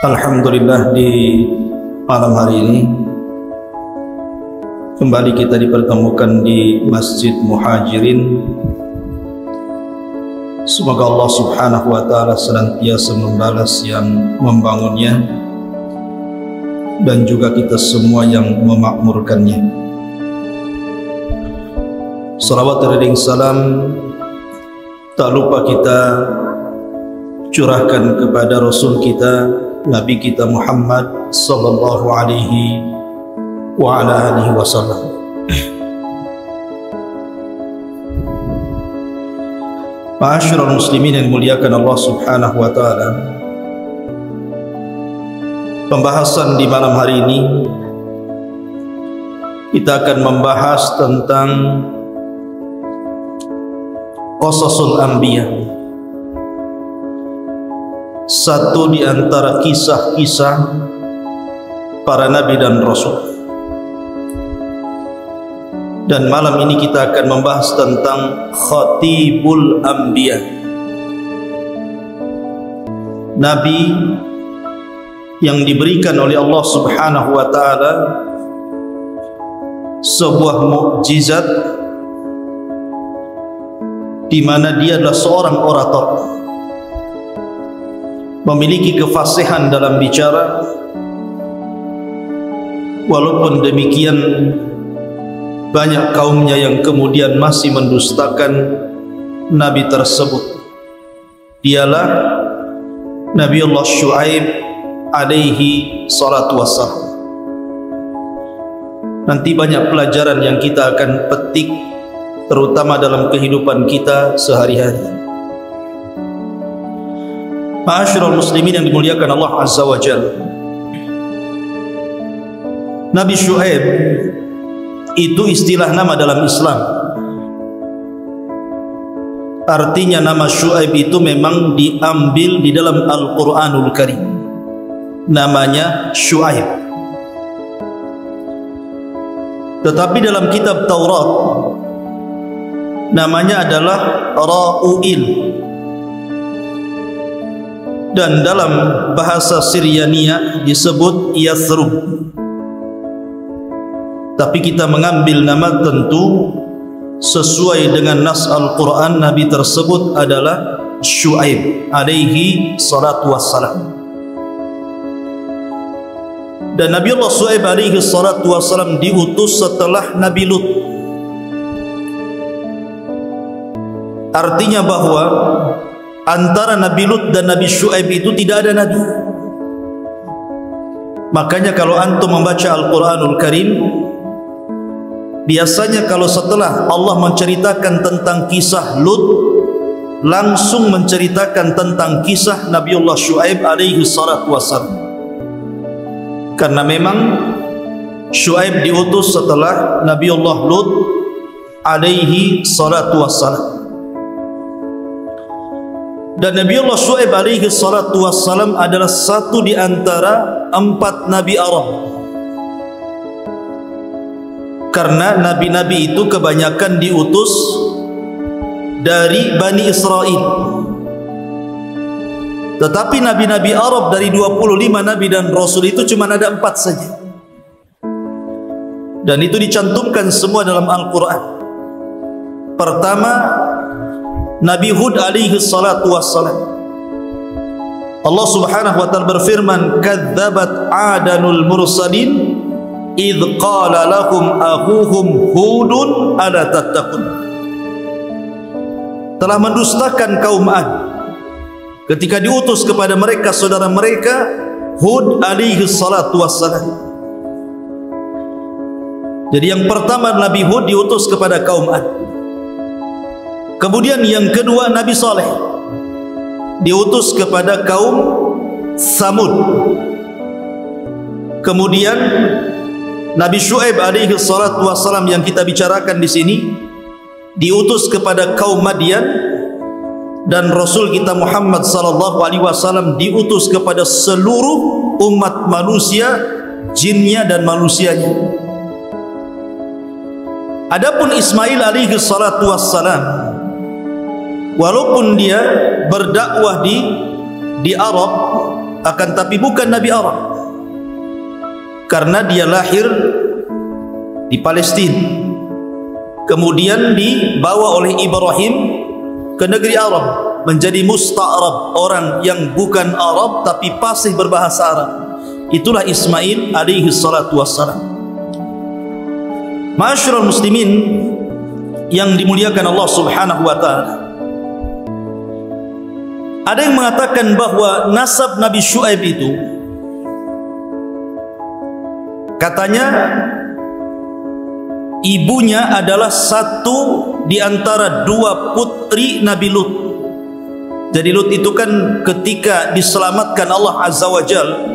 Alhamdulillah, di malam hari ini kembali kita dipertemukan di Masjid Muhajirin. Semoga Allah Subhanahu wa Ta'ala senantiasa membalas yang membangunnya dan juga kita semua yang memakmurkannya. Salawat dan salam tak lupa kita curahkan kepada Rasul kita, Nabi kita Muhammad sallallahu alaihi wa ala alihi wasallam. Ma'asyiral muslimin yang dimuliakan Allah Subhanahu wa Ta'ala, pembahasan di malam hari ini kita akan membahas tentang Qasasul Anbiya, satu di antara kisah-kisah para nabi dan rasul. Dan malam ini kita akan membahas tentang Khatibul Anbiya, nabi yang diberikan oleh Allah Subhanahu wa Ta'ala sebuah mukjizat di mana dia adalah seorang orator, memiliki kefasihan dalam bicara. Walaupun demikian, banyak kaumnya yang kemudian masih mendustakan nabi tersebut. Dialah Nabi Allah Shu'aib alaihi salatu wassalam. Nanti banyak pelajaran yang kita akan petik, terutama dalam kehidupan kita sehari-hari. Ma'asyiral muslimin yang dimuliakan Allah Azza wa Jalla, Nabi Shu'aib itu istilah nama dalam Islam. Artinya nama Shu'aib itu memang diambil di dalam Al-Quranul Karim. Namanya Shu'aib. Tetapi dalam kitab Taurat namanya adalah Ra'uil. Dan dalam bahasa Syriania disebut Yathrub. Tapi kita mengambil nama tentu sesuai dengan nas Al-Quran. Nabi tersebut adalah Shu'aib alaihi salatu wassalam. Dan Nabi Allah Shu'aib alaihi salatu wassalam diutus setelah Nabi Lut. Artinya bahwa antara Nabi Lut dan Nabi Shu'aib itu tidak ada nabi. Makanya kalau antum membaca Al-Quranul Karim, biasanya kalau setelah Allah menceritakan tentang kisah Lut, langsung menceritakan tentang kisah Nabiullah Shu'aib alaihi salatu wassalam. Karena memang Shu'aib diutus setelah Nabiullah Lut alaihi salatu wassalam. Dan Nabiullah Shu'aib alaihi salatu wassalam adalah satu di antara 4 nabi Arab. Karena nabi-nabi itu kebanyakan diutus dari Bani Israel. Tetapi nabi-nabi Arab dari 25 nabi dan rasul itu cuma ada 4 saja. Dan itu dicantumkan semua dalam Al-Quran. Pertama, Nabi Hud alaihi salatu wassalam. Allah Subhanahu wa Ta'ala berfirman, "Kadzabat 'adanul mursalin idh qala lahum akhuhum Hudun ala tattaqun." Telah mendustakan kaum Ad ketika diutus kepada mereka saudara mereka Hud alaihi salatu wassalam. Jadi yang pertama Nabi Hud diutus kepada kaum Ad. Kemudian yang kedua Nabi Saleh diutus kepada kaum Samud. Kemudian Nabi Shu'aib alaihi salatu wassalam yang kita bicarakan di sini diutus kepada kaum Madian, dan Rasul kita Muhammad sallallahu alaihi wasallam diutus kepada seluruh umat manusia jinnya dan manusianya. Adapun Ismail alaihi salatu wassalam, walaupun dia berdakwah di Arab, akan tapi bukan Nabi Arab, karena dia lahir di Palestina, kemudian dibawa oleh Ibrahim ke negeri Arab, menjadi musta'rab, orang yang bukan Arab tapi fasih berbahasa Arab. Itulah Ismail alaihi salatu wassalam. Ma'asyiral muslimin yang dimuliakan Allah Subhanahu wa taala, ada yang mengatakan bahwa nasab Nabi Syuaib itu katanya ibunya adalah satu di antara dua putri Nabi Lut. Jadi Lut itu kan ketika diselamatkan Allah Azza wa Jal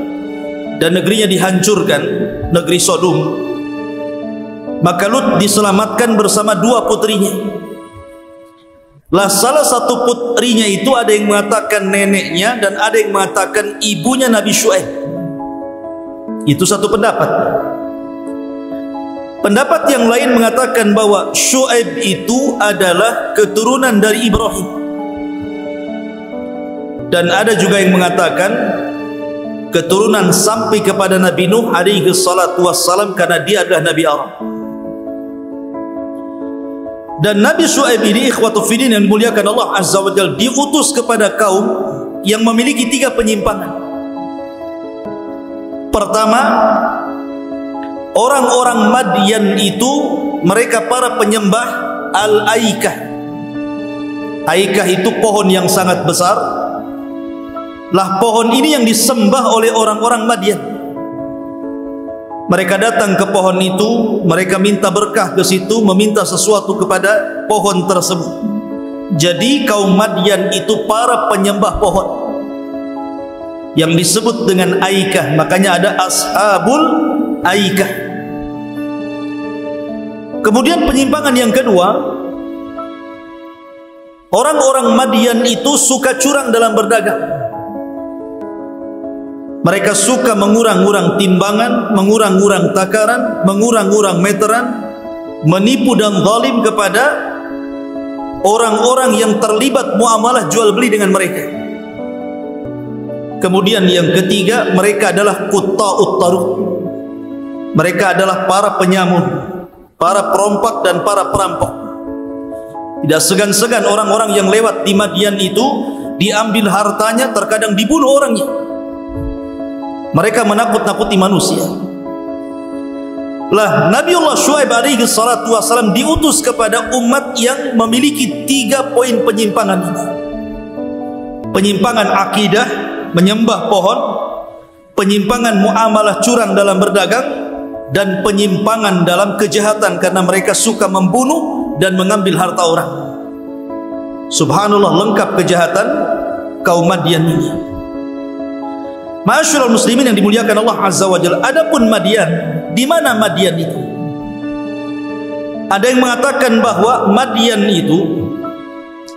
dan negerinya dihancurkan, negeri Sodom, maka Lut diselamatkan bersama dua putrinya. Lah salah satu putrinya itu ada yang mengatakan neneknya dan ada yang mengatakan ibunya Nabi Syuaib. Itu satu pendapat. Pendapat yang lain mengatakan bahwa Syuaib itu adalah keturunan dari Ibrahim. Dan ada juga yang mengatakan keturunan sampai kepada Nabi Nuh alaihi salatu wassalam, karena dia adalah Nabi Arab. Dan Nabi Syuaib ini ikhwatu fiddin yang dimuliakan Allah Azza wa Jalla, diutus kepada kaum yang memiliki 3 penyimpangan. Pertama, orang-orang Madian itu mereka para penyembah Al-Aikah. Aikah itu pohon yang sangat besar. Lah pohon ini yang disembah oleh orang-orang Madian. Mereka datang ke pohon itu, mereka minta berkah ke situ, meminta sesuatu kepada pohon tersebut. Jadi kaum Madian itu para penyembah pohon yang disebut dengan Aikah. Makanya ada Ashabul Aikah. Kemudian penyimpangan yang kedua, orang-orang Madian itu suka curang dalam berdagang. Mereka suka mengurang-urang timbangan, mengurang-urang takaran, mengurang-urang meteran, menipu dan zalim kepada orang-orang yang terlibat muamalah jual beli dengan mereka. Kemudian yang ketiga, mereka adalah qutta'ut taruq. Mereka adalah para penyamun, para perompak dan para perampok. Tidak segan-segan orang-orang yang lewat di Madian itu diambil hartanya, terkadang dibunuh orangnya. Mereka menakut-nakuti manusia. Lah Nabiullah Syuaib alaihi salatu wassalam diutus kepada umat yang memiliki 3 poin penyimpangan ini. Penyimpangan akidah, menyembah pohon, penyimpangan muamalah curang dalam berdagang, dan penyimpangan dalam kejahatan karena mereka suka membunuh dan mengambil harta orang. Subhanallah, lengkap kejahatan kaum Madian ini. Ma'asyiral muslimin yang dimuliakan Allah Azza wa Jalla. Adapun Madian, di mana Madian itu? Ada yang mengatakan bahwa Madian itu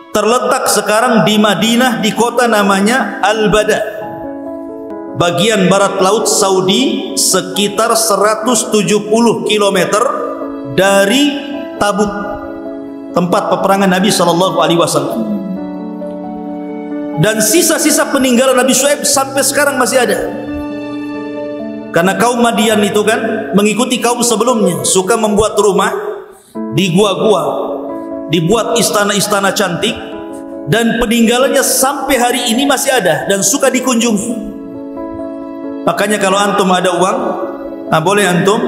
terletak sekarang di Madinah, di kota namanya Al-Bada, bagian barat laut Saudi, sekitar 170 km dari Tabuk, tempat peperangan Nabi SAW. Dan sisa-sisa peninggalan Nabi Syuaib sampai sekarang masih ada. Karena kaum Madian itu kan mengikuti kaum sebelumnya, suka membuat rumah di gua-gua, dibuat istana-istana cantik, dan peninggalannya sampai hari ini masih ada dan suka dikunjungi. Makanya kalau antum ada uang, boleh antum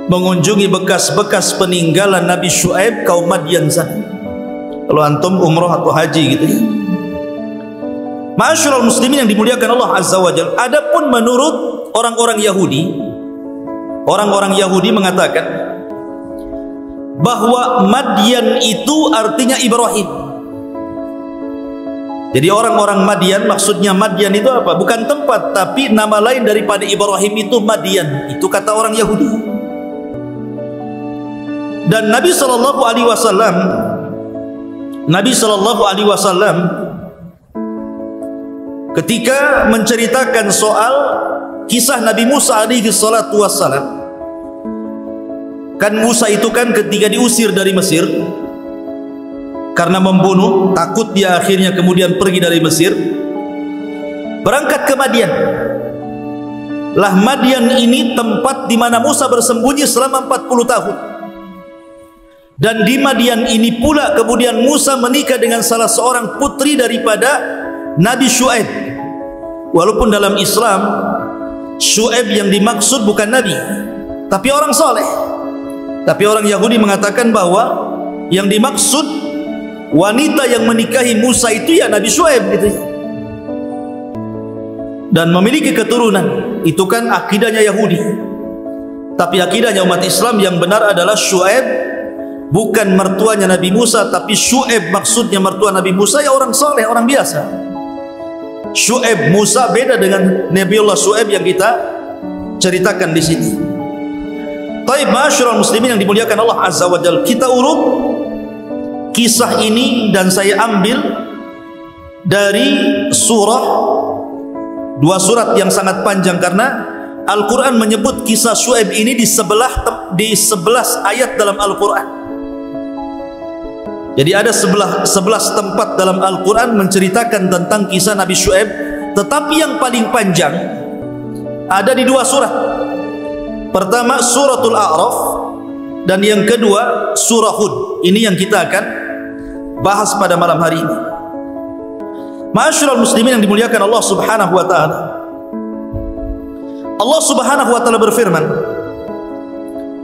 mengunjungi bekas-bekas peninggalan Nabi Syuaib kaum Madian sana. Kalau antum umroh atau haji gitu ya. Ma'asyiral muslimin yang dimuliakan Allah Azza wa Jalla. Adapun menurut orang-orang Yahudi mengatakan bahwa Madian itu artinya Ibrahim. Jadi orang-orang Madian, maksudnya Madian itu apa? Bukan tempat, tapi nama lain daripada Ibrahim itu Madian. Itu kata orang Yahudi. Dan Nabi sallallahu alaihi wasallam ketika menceritakan soal kisah Nabi Musa alaihi salatu wassalam. Kan Musa itu kan ketika diusir dari Mesir karena membunuh, takut dia akhirnya kemudian pergi dari Mesir, berangkat ke Madian. Lah Madian ini tempat di mana Musa bersembunyi selama 40 tahun. Dan di Madian ini pula kemudian Musa menikah dengan salah seorang putri daripada Nabi Syuaib. Walaupun dalam Islam Syuaib yang dimaksud bukan Nabi, tapi orang soleh. Tapi orang Yahudi mengatakan bahwa yang dimaksud wanita yang menikahi Musa itu ya Nabi Syuaib gitu. Dan memiliki keturunan, itu kan akidahnya Yahudi. Tapi akidahnya umat Islam yang benar adalah Syuaib bukan mertuanya Nabi Musa, tapi Syuaib maksudnya mertua Nabi Musa ya orang soleh, orang biasa. Syuaib Musa beda dengan Nabiullah Syuaib yang kita ceritakan di sini. Taib ma'asyiral muslimin yang dimuliakan Allah Azza wa Jalla, kita urut kisah ini dan saya ambil dari dua surat yang sangat panjang, karena Al-Quran menyebut kisah Syuaib ini di 11 ayat dalam Al-Quran. Jadi ada 11 tempat dalam Al-Quran menceritakan tentang kisah Nabi Syuaib, tetapi yang paling panjang ada di 2 surat. Pertama suratul A'raf, dan yang kedua surah Hud. Ini yang kita akan bahas pada malam hari ini. Ma'asyiral muslimin yang dimuliakan Allah Subhanahu wa taala. Allah Subhanahu wa taala berfirman,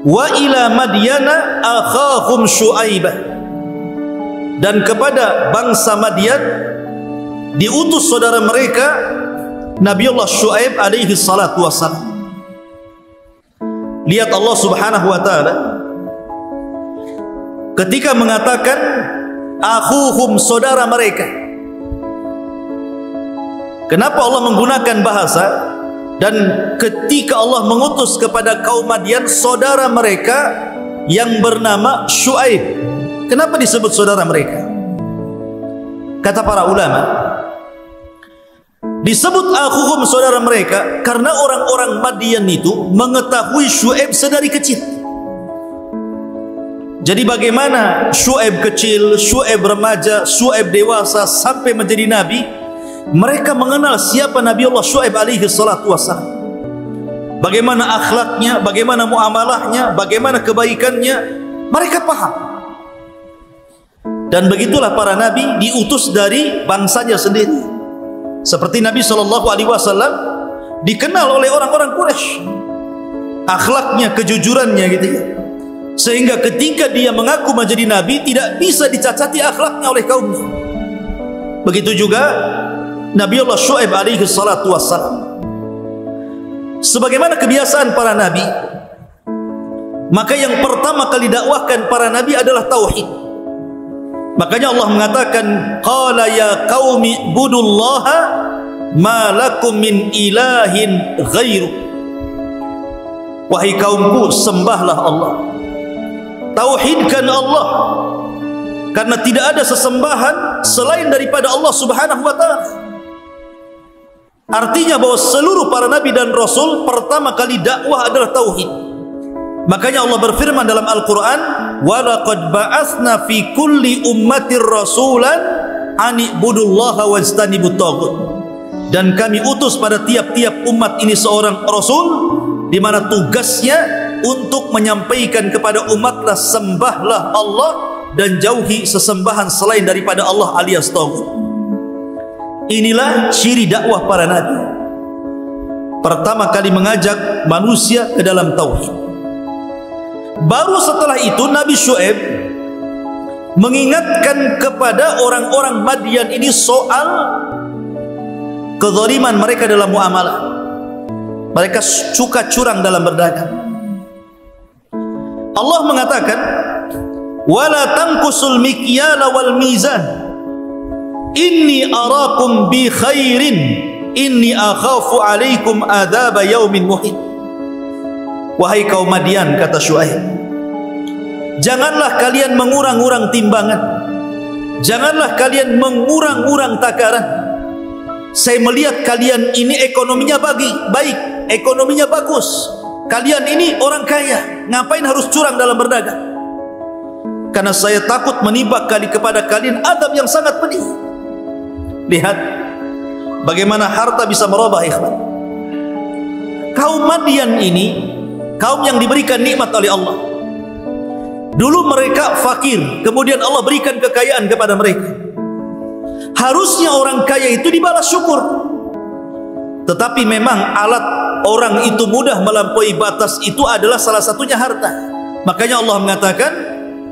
"Wa ila Madyana akhahum Syuaibah." Dan kepada bangsa Madian diutus saudara mereka Nabiullah Syuaib alaihi salatu wassalam. Lihat Allah Subhanahu wa taala ketika mengatakan akhuhum, saudara mereka. Kenapa Allah menggunakan bahasa, dan ketika Allah mengutus kepada kaum Madian saudara mereka yang bernama Syuaib, kenapa disebut saudara mereka? Kata para ulama, disebut akhuhum, saudara mereka, karena orang-orang Madian itu mengetahui Syuaib sedari kecil. Jadi bagaimana Syuaib kecil, Syuaib remaja, Syuaib dewasa sampai menjadi nabi, mereka mengenal siapa Nabi Allah Syuaib alaihi salatu wassalam. Bagaimana akhlaknya, bagaimana muamalahnya, bagaimana kebaikannya, mereka paham. Dan begitulah para nabi diutus dari bangsanya sendiri. Seperti Nabi SAW dikenal oleh orang-orang Quraisy, akhlaknya, kejujurannya gitu ya. Sehingga ketika dia mengaku menjadi nabi tidak bisa dicacati akhlaknya oleh kaumnya. Begitu juga Nabi Allah Syuaib alaihi salatu wassalam. Sebagaimana kebiasaan para nabi, maka yang pertama kali dakwahkan para nabi adalah tauhid. Makanya Allah mengatakan, qala ya qaumi budullaha ma lakum min ilahin ghairu. Wahai kaumku, sembahlah Allah, tauhidkan Allah, karena tidak ada sesembahan selain daripada Allah Subhanahu wa taala. Artinya bahwa seluruh para nabi dan rasul pertama kali dakwah adalah tauhid. Makanya Allah berfirman dalam Al-Quran, wa laqad ba'atsna fi kulli ummatir rasulan an ibudullaha wajtanibut taghut. Dan kami utus pada tiap-tiap umat ini seorang rasul, di mana tugasnya untuk menyampaikan kepada umatlah sembahlah Allah dan jauhi sesembahan selain daripada Allah alias taghut. Inilah ciri dakwah para nabi. Pertama kali mengajak manusia ke dalam tauhid. Baru setelah itu Nabi Syuaib mengingatkan kepada orang-orang Madian ini soal kezaliman mereka dalam muamalah. Mereka suka curang dalam berdagang. Allah mengatakan, wala tanqusul mikyala wal mizan inni arakum bi khairin inni akhafu alaikum adzaba yaumin muhit. Wahai kaum Madian, kata Syuaib, janganlah kalian mengurang-urang timbangan, janganlah kalian mengurang-urang takaran. Saya melihat kalian ini ekonominya baik, ekonominya bagus. Kalian ini orang kaya, ngapain harus curang dalam berdagang? Karena saya takut menimpa kepada kalian adab yang sangat pedih. Lihat bagaimana harta bisa merubah, ikhwan. Kaum Madian ini kaum yang diberikan nikmat oleh Allah. Dulu mereka fakir, kemudian Allah berikan kekayaan kepada mereka. Harusnya orang kaya itu dibalas syukur. Tetapi memang alat orang itu mudah melampaui batas itu adalah salah satunya harta. Makanya Allah mengatakan,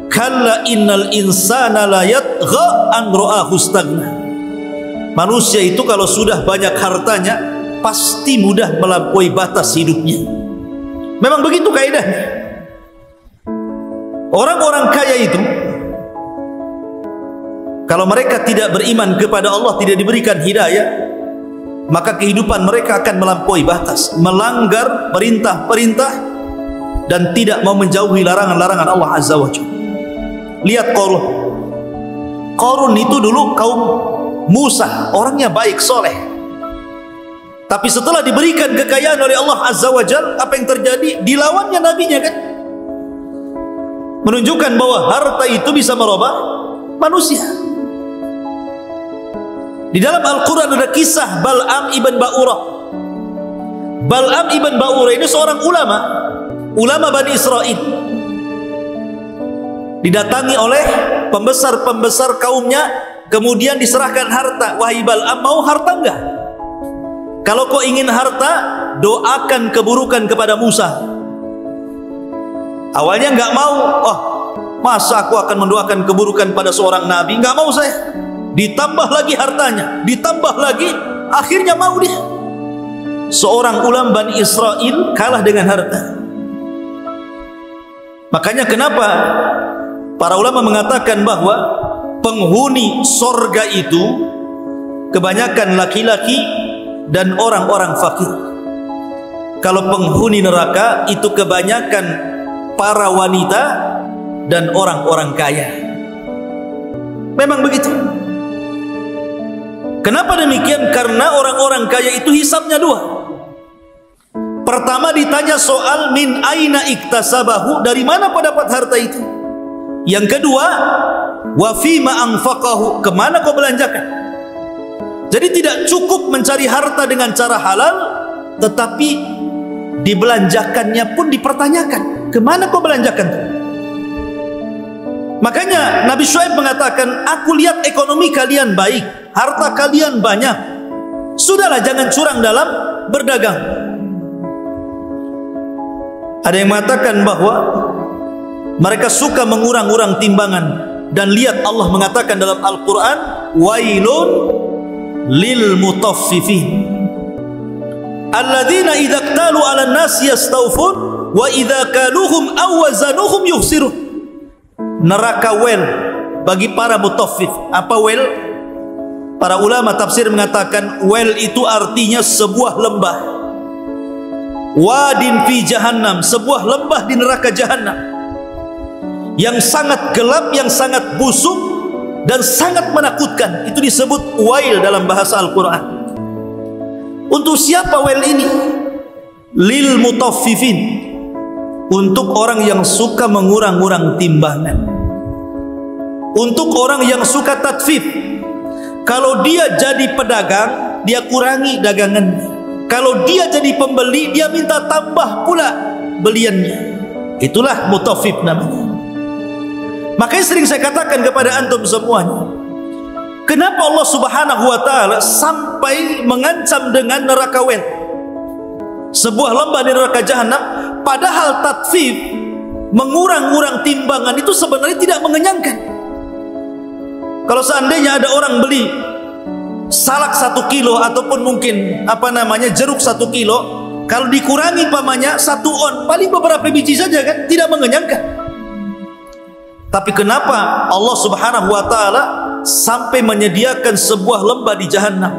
kalla innal insana la yatgha an ra'ahu istaghna. Manusia itu kalau sudah banyak hartanya pasti mudah melampaui batas hidupnya. Memang begitu kaidahnya. Orang-orang kaya itu kalau mereka tidak beriman kepada Allah, tidak diberikan hidayah, maka kehidupan mereka akan melampaui batas, melanggar perintah-perintah dan tidak mau menjauhi larangan-larangan Allah Azza wa Jalla. Lihat Qarun. Qarun itu dulu kaum Musa, orangnya baik, soleh. Tapi setelah diberikan kekayaan oleh Allah Azza wa Jalla, apa yang terjadi? Dilawannya nabinya kan? Menunjukkan bahwa harta itu bisa merubah manusia. Di dalam Al-Quran ada kisah Bal'am ibn Ba'urah. Bal'am ibn Ba'urah ini seorang ulama Bani Israel. Didatangi oleh pembesar-pembesar kaumnya, kemudian diserahkan harta. Wahai Bal'am, mau harta enggak? Kalau kau ingin harta, doakan keburukan kepada Musa. Awalnya enggak mau. Oh, masa aku akan mendoakan keburukan pada seorang nabi? Enggak mau saya. Ditambah lagi hartanya, ditambah lagi, akhirnya mau dia. Seorang ulama Bani Israel kalah dengan harta. Makanya kenapa para ulama mengatakan bahwa penghuni sorga itu kebanyakan laki-laki dan orang-orang fakir. Kalau penghuni neraka itu kebanyakan para wanita dan orang-orang kaya. Memang begitu. Kenapa demikian? Karena orang-orang kaya itu hisabnya dua. Pertama ditanya soal min aina iktasabahu, dari mana kau dapat harta itu? Yang kedua, wa fima anfaqahu, kemana kau belanjakan? Jadi tidak cukup mencari harta dengan cara halal, tetapi dibelanjakannya pun dipertanyakan, kemana kau belanjakan itu? Makanya Nabi Syuaib mengatakan, aku lihat ekonomi kalian baik, harta kalian banyak, sudahlah jangan curang dalam berdagang. Ada yang mengatakan bahwa mereka suka mengurang-urang timbangan. Dan lihat Allah mengatakan dalam Al-Quran, wailun lil mutaffifin alladzina idza iktalu 'alan nas yastawfun wa idza kaluhum aw wazanuhum yukhsirun. Neraka wel bagi para mutaffif. Apa wel? Para ulama tafsir mengatakan wel itu artinya sebuah lembah. Wadin fi jahannam, sebuah lembah di neraka jahannam yang sangat gelap, yang sangat busuk dan sangat menakutkan. Itu disebut wail dalam bahasa Al-Quran. Untuk siapa wail ini? Lil mutaffifin, untuk orang yang suka mengurang-urang timbangan, untuk orang yang suka tatfif. Kalau dia jadi pedagang, dia kurangi dagangannya. Kalau dia jadi pembeli, dia minta tambah pula beliannya. Itulah mutaffif namanya. Makanya sering saya katakan kepada antum semuanya, kenapa Allah Subhanahu wa ta'ala sampai mengancam dengan neraka wel, sebuah lembah di neraka jahanam, padahal tatfif, mengurang-urang timbangan itu sebenarnya tidak mengenyangkan. Kalau seandainya ada orang beli salak 1 kilo ataupun mungkin jeruk 1 kilo, kalau dikurangi pamannya 1 on, paling beberapa biji saja kan, tidak mengenyangkan. Tapi kenapa Allah Subhanahu wa ta'ala sampai menyediakan sebuah lembah di jahannam?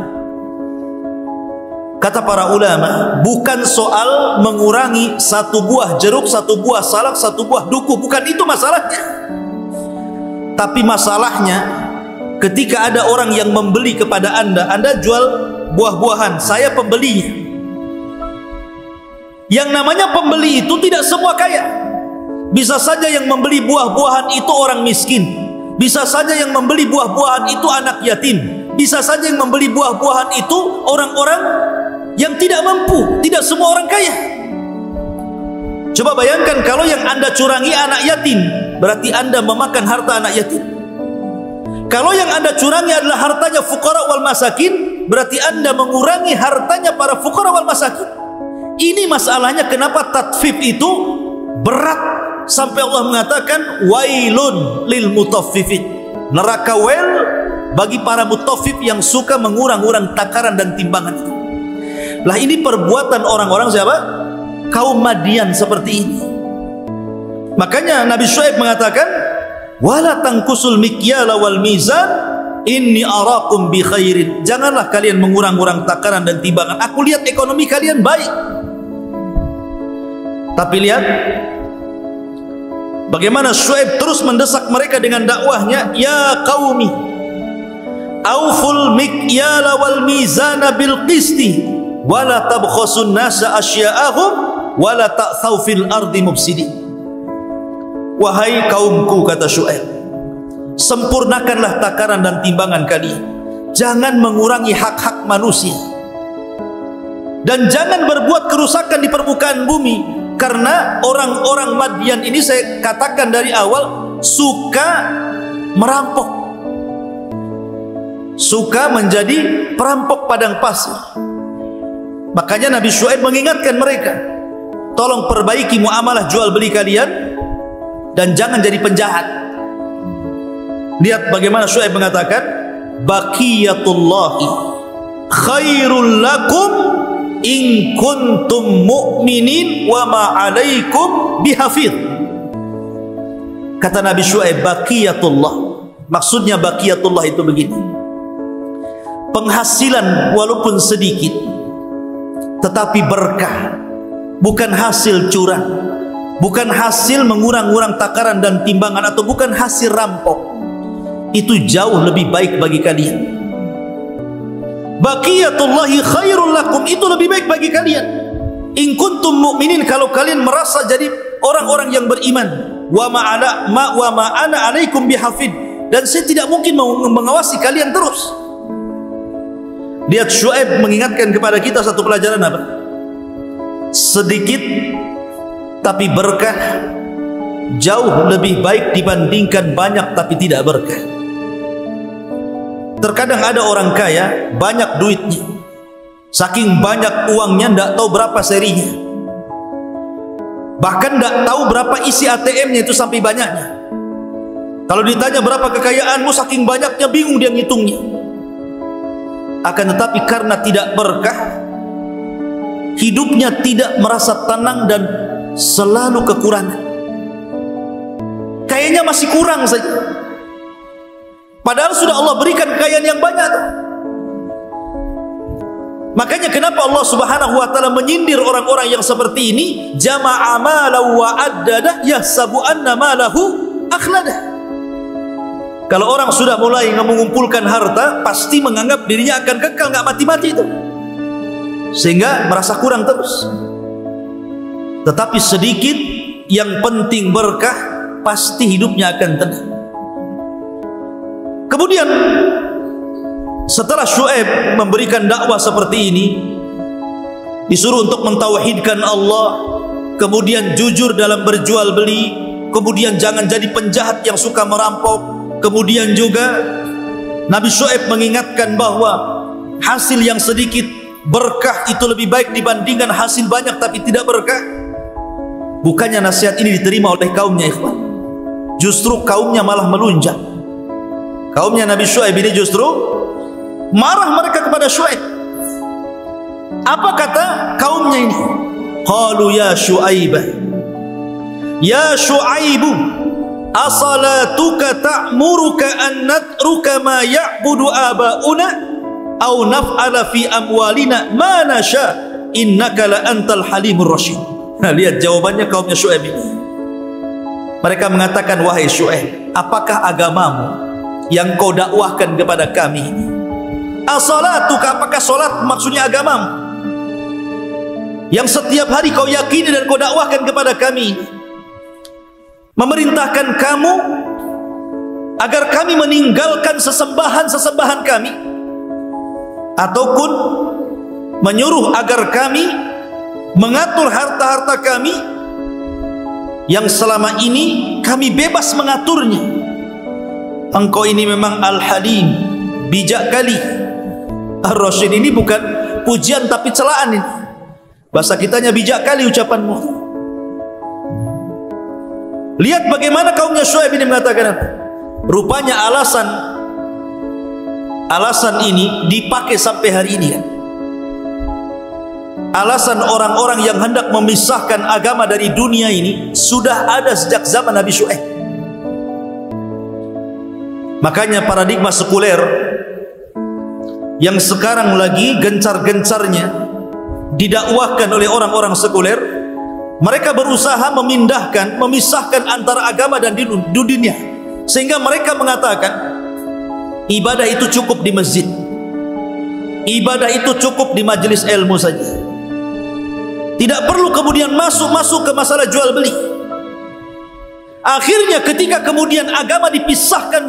Kata para ulama, bukan soal mengurangi 1 buah jeruk, 1 buah salak, 1 buah duku, bukan itu masalahnya. Tapi masalahnya ketika ada orang yang membeli kepada Anda jual buah-buahan, saya pembelinya. Yang namanya pembeli itu tidak semua kaya. Bisa saja yang membeli buah-buahan itu orang miskin. Bisa saja yang membeli buah-buahan itu anak yatim. Bisa saja yang membeli buah-buahan itu orang-orang yang tidak mampu. Tidak semua orang kaya. Coba bayangkan kalau yang Anda curangi anak yatim, berarti Anda memakan harta anak yatim. Kalau yang Anda curangi adalah hartanya fuqara wal masakin, berarti Anda mengurangi hartanya para fuqara wal masakin. Ini masalahnya kenapa tatfif itu berat sampai Allah mengatakan wailun lil mutaffifin. Neraka wel bagi para mutaffif yang suka mengurang-urang takaran dan timbangan itu. Lah ini perbuatan orang-orang siapa? Kaum Madian seperti ini. Makanya Nabi Syuaib mengatakan wala tangkusul mikyala wal mizan inni arakum bi khairin. Janganlah kalian mengurang-urang takaran dan timbangan. Aku lihat ekonomi kalian baik. Tapi lihat bagaimana Syuaib terus mendesak mereka dengan dakwahnya, ya qaumi auful mikyala wal mizana bil qisti wala tabkhasun nasa asya'ahum wala ta'thaw fil ardi mufsidin. Wahai kaumku, kata Syuaib, sempurnakanlah takaran dan timbangan kalian. Jangan mengurangi hak-hak manusia. Dan jangan berbuat kerusakan di permukaan bumi. Karena orang-orang Madian ini, saya katakan dari awal, suka merampok. Suka menjadi perampok padang pasir. Makanya Nabi Syuaib mengingatkan mereka, tolong perbaiki muamalah jual beli kalian dan jangan jadi penjahat. Lihat bagaimana Syuaib mengatakan, baqiyatullahi khairul lakum in kuntum mu'minin wa ma alaikum bihafidh. Kata Nabi Syuaib, baqiyatullah, maksudnya baqiyatullah itu begini, penghasilan walaupun sedikit tetapi berkah, bukan hasil curang, bukan hasil mengurang-urang takaran dan timbangan, atau bukan hasil rampok. Itu jauh lebih baik bagi kalian. Baqiyatullahi khairul lakum, itu lebih baik bagi kalian. In kuntum mu'minin, kalau kalian merasa jadi orang-orang yang beriman. Wa ma ana alaikum bihafid, dan saya tidak mungkin mengawasi kalian terus. Lihat Syuaib mengingatkan kepada kita satu pelajaran apa? Sedikit tapi berkah jauh lebih baik dibandingkan banyak tapi tidak berkah. Terkadang ada orang kaya, banyak duitnya, saking banyak uangnya tidak tahu berapa serinya, bahkan tidak tahu berapa isi ATM-nya itu sampai banyaknya. Kalau ditanya berapa kekayaanmu, saking banyaknya bingung dia ngitungnya. Akan tetapi karena tidak berkah, hidupnya tidak merasa tenang dan selalu kekurangan. Kayaknya masih kurang saja, padahal sudah Allah berikan kekayaan yang banyak. Makanya kenapa Allah Subhanahu wa taala menyindir orang-orang yang seperti ini, jama'a malahu wa addadah yahsabu anna malahu akhladah. Kalau orang sudah mulai mengumpulkan harta, pasti menganggap dirinya akan kekal, nggak mati-mati itu, sehingga merasa kurang terus. Tetapi sedikit, yang penting berkah, pasti hidupnya akan tenang. Kemudian setelah Syuaib memberikan dakwah seperti ini, disuruh untuk mentauhidkan Allah, kemudian jujur dalam berjual beli, kemudian jangan jadi penjahat yang suka merampok. Kemudian juga Nabi Syuaib mengingatkan bahwa hasil yang sedikit berkah itu lebih baik dibandingkan hasil banyak tapi tidak berkah. Bukannya nasihat ini diterima oleh kaumnya, ikhwan, justru kaumnya malah melunjak. Kaumnya Nabi Syuaib ini justru marah mereka kepada Syuaib. Apa kata kaumnya ini? Qalu ya Syuaib, ya Syuaibu, asalatuka ta'muruka an natruka ma ya'budu aba'una aw naf'ala fi amwalina ma nasha innaka la antal halimur rasyid. Nah, lihat jawabannya kaumnya Syuaib ini. Mereka mengatakan, wahai Syuaib, apakah agamamu yang kau dakwahkan kepada kami ini? Asalatuka, apakah solat maksudnya agamamu? yang setiap hari kau yakini dan kau dakwahkan kepada kami, memerintahkan kamu agar kami meninggalkan sesembahan-sesembahan kami, ataupun menyuruh agar kami mengatur harta-harta kami yang selama ini kami bebas mengaturnya. Engkau ini memang Al-Halim, bijak kali. Ar-Rasyid ini bukan pujian tapi celaan ini. Bahasa kitanya bijak kali ucapanmu. Lihat bagaimana kaumnya Syuaib ini mengatakan apa? Rupanya alasan ini dipakai sampai hari ini kan? Alasan orang-orang yang hendak memisahkan agama dari dunia ini sudah ada sejak zaman Nabi Syuaib. Makanya paradigma sekuler yang sekarang lagi gencar-gencarnya didakwahkan oleh orang-orang sekuler, mereka berusaha memisahkan antara agama dan dunia, sehingga mereka mengatakan ibadah itu cukup di masjid, ibadah itu cukup di majelis ilmu saja, tidak perlu kemudian masuk ke masalah jual beli. Akhirnya ketika kemudian agama dipisahkan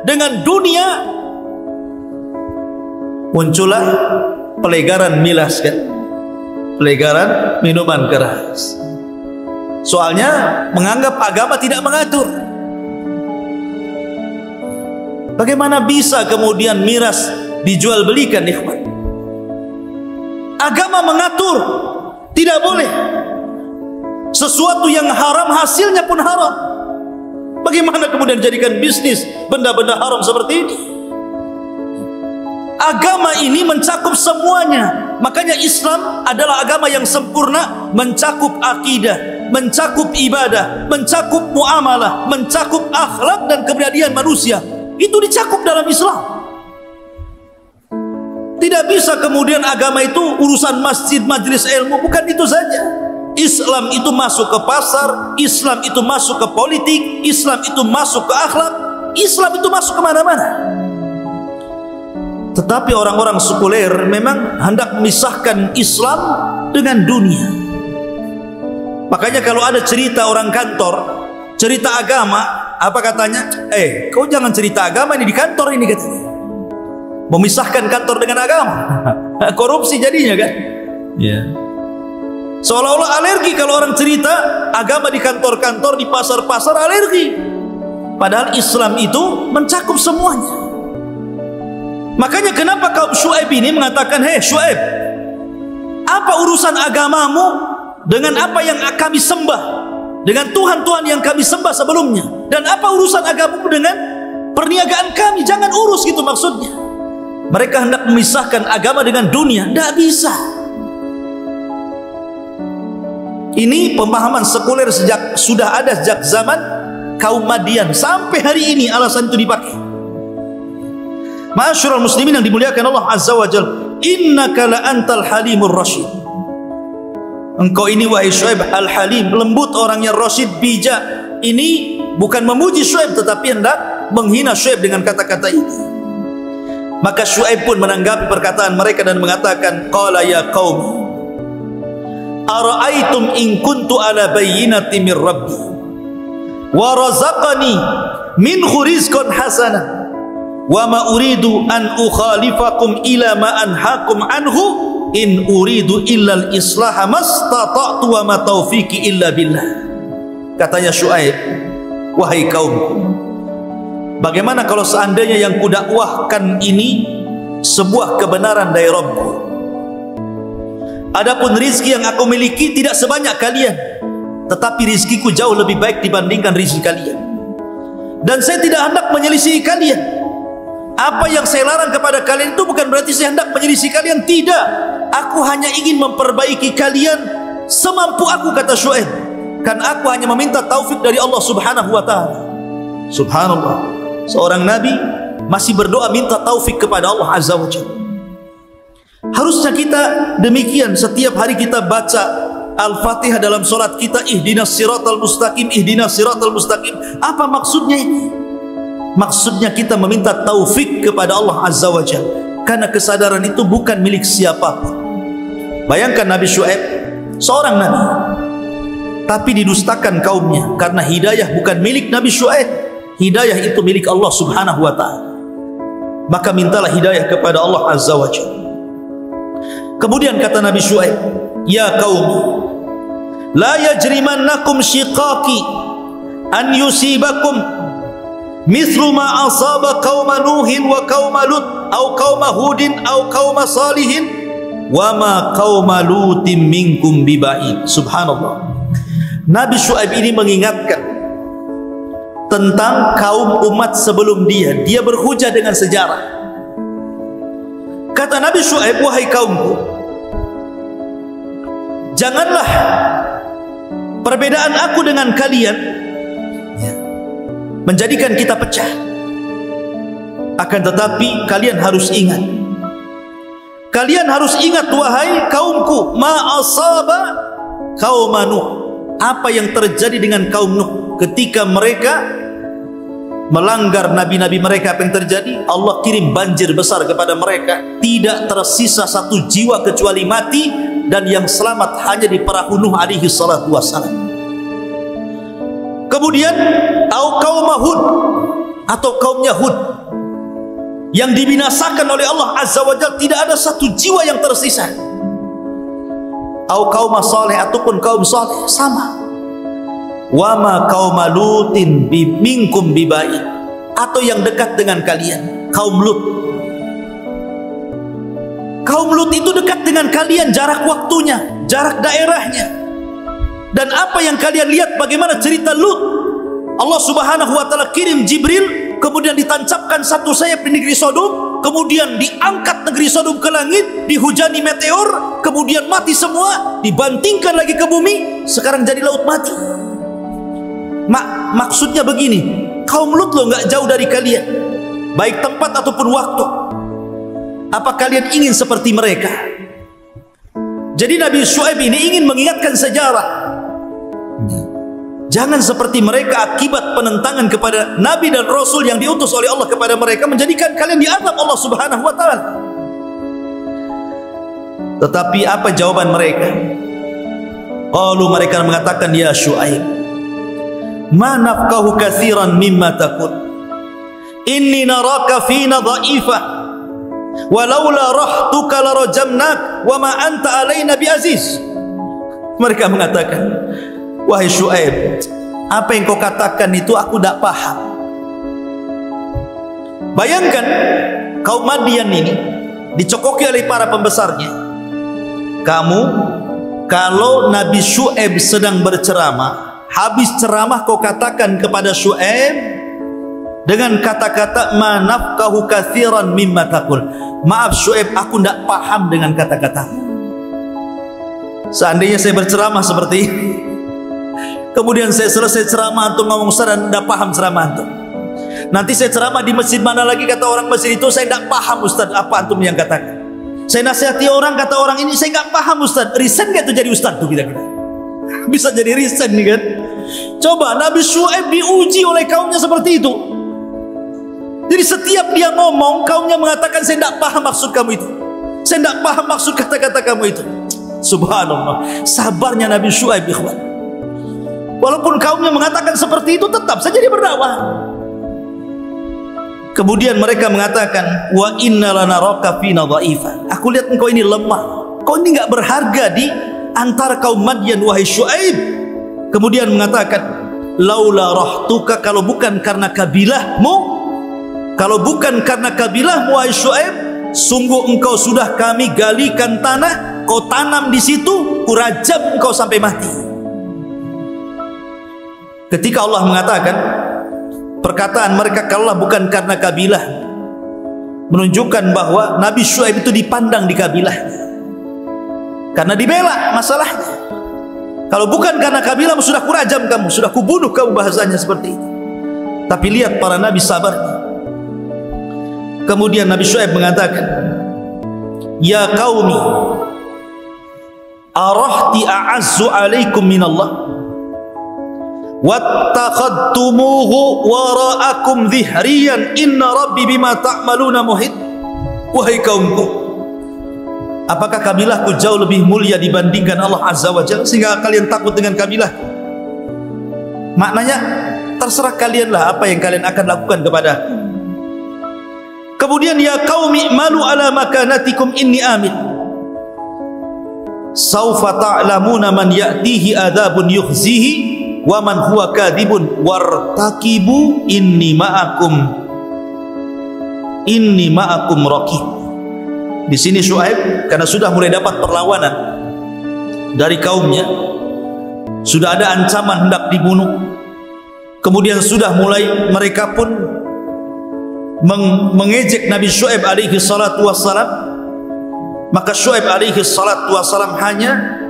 dengan dunia, muncullah pelegaran milas kan, pelegaran minuman keras. Soalnya menganggap agama tidak mengatur. Bagaimana bisa kemudian miras dijual belikan, ikhwan? Agama mengatur, tidak boleh. Sesuatu yang haram hasilnya pun haram. Bagaimana kemudian jadikan bisnis benda-benda haram seperti ini? Agama ini mencakup semuanya. Makanya Islam adalah agama yang sempurna, mencakup akidah, mencakup ibadah, mencakup muamalah, mencakup akhlak dan kepribadian manusia. Itu dicakup dalam Islam. Tidak bisa kemudian agama itu urusan masjid, majelis ilmu. Bukan itu saja. Islam itu masuk ke pasar, Islam itu masuk ke politik, Islam itu masuk ke akhlak, Islam itu masuk kemana-mana. Tetapi orang-orang sekuler memang hendak memisahkan Islam dengan dunia. Makanya kalau ada cerita orang kantor, cerita agama, apa katanya? Kau jangan cerita agama ini di kantor ini, katanya. Memisahkan kantor dengan agama. Korupsi jadinya kan? Ya. Seolah-olah alergi kalau orang cerita agama di kantor-kantor, di pasar-pasar, alergi. Padahal Islam itu mencakup semuanya. Makanya kenapa kaum Syuaib ini mengatakan, hei Syuaib, apa urusan agamamu dengan apa yang kami sembah, dengan Tuhan-Tuhan yang kami sembah sebelumnya? Dan apa urusan agamamu dengan perniagaan kami? Jangan urus, gitu maksudnya. Mereka hendak memisahkan agama dengan dunia. Tidak bisa. Ini pemahaman sekuler sudah ada sejak zaman kaum Madian. Sampai hari ini alasan itu dipakai. Ma'asyiral muslimin yang dimuliakan Allah Azza wa Jalla, innaka la antal halimur rasyid. Engkau ini wahai Syuaib al-halim, lembut orangnya, rasyid, bijak. Ini bukan memuji Syuaib, tetapi hendak menghina Syuaib dengan kata-kata ini. Maka Syuaib pun menanggapi perkataan mereka dan mengatakan, qala ya qaumi ara'aitum in kuntu ala bayyinati min rabbi wa razaqani minhu rizqan hasanan wa ma uridu an ukhalifakum ila ma anhaakum anhu in uridu illa al-islaha mastata'tu wa ma taufiqi illa billah. Katanya Syuaib, wahai kaumku, bagaimana kalau seandainya yang kudakwahkan ini sebuah kebenaran dari Rabbku? Adapun rizki yang aku miliki tidak sebanyak kalian, tetapi rizkiku jauh lebih baik dibandingkan rizki kalian. Dan saya tidak hendak menyelisihi kalian. Apa yang saya larang kepada kalian itu bukan berarti saya hendak menyelisihi kalian. Tidak. Aku hanya ingin memperbaiki kalian semampu aku, kata Syuaib. Karena aku hanya meminta taufik dari Allah Subhanahu wa ta'ala. Subhanallah, seorang nabi masih berdoa minta taufik kepada Allah Azza wa Jalla. Harusnya kita demikian. Setiap hari kita baca Al-Fatihah dalam solat kita, ihdinas siratal mustaqim, ihdinas siratal mustaqim. Apa maksudnya ini? Maksudnya kita meminta taufik kepada Allah Azza wa Jalla, karena kesadaran itu bukan milik siapapun. Bayangkan Nabi Syuaib seorang nabi, tapi didustakan kaumnya karena hidayah bukan milik Nabi Syuaib. Hidayah itu milik Allah Subhanahu wa ta'ala. Maka mintalah hidayah kepada Allah Azza wa Jalla. Kemudian kata Nabi Syuaib, ya qaumi, la yajrimannakum shiqaqi an yusibakum mithlu ma asaba qauma Nuhin wa qauma Lut au qauma Hudin au qauma Salihin wa ma qauma Lutin minkum biba'id. Subhanallah. Nabi Syuaib ini mengingatkan tentang kaum umat sebelum dia. Dia berhujah dengan sejarah. Kata Nabi Syuaib, wahai kaumku, janganlah perbedaan aku dengan kalian menjadikan kita pecah. Akan tetapi kalian harus ingat, wahai kaumku, ma asaba kaum Nuh, apa yang terjadi dengan kaum Nuh ketika mereka melanggar nabi-nabi mereka. Apa yang terjadi? Allah kirim banjir besar kepada mereka, tidak tersisa satu jiwa kecuali mati, dan yang selamat hanya di perahu Nuh alaihi salatu wassalam. Kemudian au kaum Hud, atau kaumnya Hud, yang dibinasakan oleh Allah Azza wa Jalla, tidak ada satu jiwa yang tersisa. Au kaum Saleh, ataupun kaum Saleh, sama. Wa ma kaum Lutin minkum biba'id, atau yang dekat dengan kalian, kaum Lut. Kaum Lut itu dekat dengan kalian, jarak waktunya, jarak daerahnya. Dan apa yang kalian lihat bagaimana cerita Lut? Allah Subhanahu wa ta'ala kirim Jibril, kemudian ditancapkan satu sayap di negeri Sodom, kemudian diangkat negeri Sodom ke langit, dihujani meteor, kemudian mati semua, dibantingkan lagi ke bumi, sekarang jadi laut mati. Maksudnya begini, kaum Lut loh nggak jauh dari kalian, baik tempat ataupun waktu. Apa kalian ingin seperti mereka? Jadi Nabi Syuaib ini ingin mengingatkan sejarah. Jangan seperti mereka akibat penentangan kepada Nabi dan Rasul yang diutus oleh Allah kepada mereka, menjadikan kalian diazab Allah Subhanahu wa ta'ala. Tetapi apa jawaban mereka? Qalu, mereka mengatakan, ya Syuaib, ma nafqahu katsiran mimma taqul, inni naraka fina dha'ifah, walaula rahtuka larajamnak wa ma anta alaina biaziz. Mereka mengatakan, wahai Syuaib, apa yang kau katakan itu aku tidak paham. Bayangkan kaum Madian ini dicokoki oleh para pembesarnya. Kamu, kalau Nabi Syuaib sedang berceramah, habis ceramah kau katakan kepada Syuaib dengan kata-kata ma nafqahu katsiran mimma taqul. Maaf Syuaib, aku tidak paham dengan kata-katamu. Seandainya saya berceramah seperti ini, kemudian saya selesai ceramah, antum ngomong Ustaz dan tidak paham ceramah antum. Nanti saya ceramah di masjid mana lagi, kata orang masjid itu, saya tidak paham Ustaz apa antum yang katakan. Saya nasihati orang, kata orang ini, saya tidak paham Ustaz. Resign gak itu jadi Ustaz tuh kita-kita? Bisa jadi resign nih kan? Coba Nabi Syuaib diuji oleh kaumnya seperti itu. Jadi setiap dia ngomong, kaumnya mengatakan, saya tidak paham maksud kamu itu, saya tidak paham maksud kata-kata kamu itu. Subhanallah, sabarnya Nabi Syuaib, ikhwan. Walaupun kaumnya mengatakan seperti itu, tetap saja dia berdakwah. Kemudian mereka mengatakan, wa inna lanaraka fina dha'ifa, aku lihat engkau ini lemah, kau ini enggak berharga di antara kaum Madian, wahai Syuaib. Kemudian mengatakan, laula rahtuka, kalau bukan karena kabilahmu, wahai Syuaib, sungguh engkau sudah kami galikan tanah, kau tanam di situ, kurajam engkau sampai mati. Ketika Allah mengatakan perkataan mereka, kalau bukan karena kabilah, menunjukkan bahwa Nabi Syuaib itu dipandang di kabilah, karena dibela masalahnya. Kalau bukan karena kabilah, sudah kurajam kamu, sudah kubunuh kamu, bahasanya seperti itu. Tapi lihat para nabi sabarnya. Kemudian Nabi Syuaib mengatakan, ya qaumi, arahti a'azzu alaikum minallah wattakhadtumuhu wara'akum dhihriyan inna rabbi bima ta'maluna muhit. Wahai kaumku, Apakah kabilahku jauh lebih mulia dibandingkan Allah Azza wa Jalla sehingga kalian takut dengan kabilah? Maknanya terserah kalianlah apa yang kalian akan lakukan kepada. Kemudian ya qaumi malu ala makanatikum inni amin. Saufa ta'lamuna man ya'tihi adzabun yukhzihi wa man huwa kadhibun wartaqibu inni ma'akum raqib. Di sini Syuaib karena sudah mulai dapat perlawanan dari kaumnya, sudah ada ancaman hendak dibunuh, kemudian sudah mulai mereka pun mengejek Nabi Syuaib alaihi salatu wassalam. Maka Syuaib alaihi salatu wassalam hanya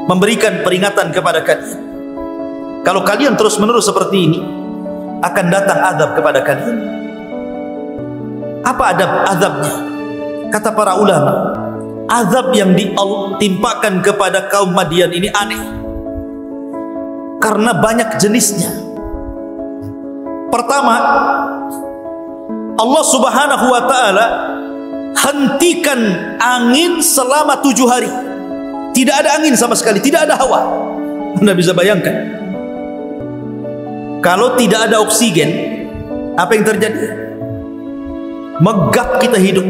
memberikan peringatan kepada kalian, kalau kalian terus menerus seperti ini akan datang azab kepada kalian. Apa azabnya? Kata para ulama, azab yang ditimpakan kepada kaum Madian ini aneh karena banyak jenisnya. Pertama, Allah Subhanahu wa ta'ala hentikan angin selama 7 hari. Tidak ada angin sama sekali, tidak ada hawa. Anda bisa bayangkan, kalau tidak ada oksigen, apa yang terjadi? Megap kita hidup.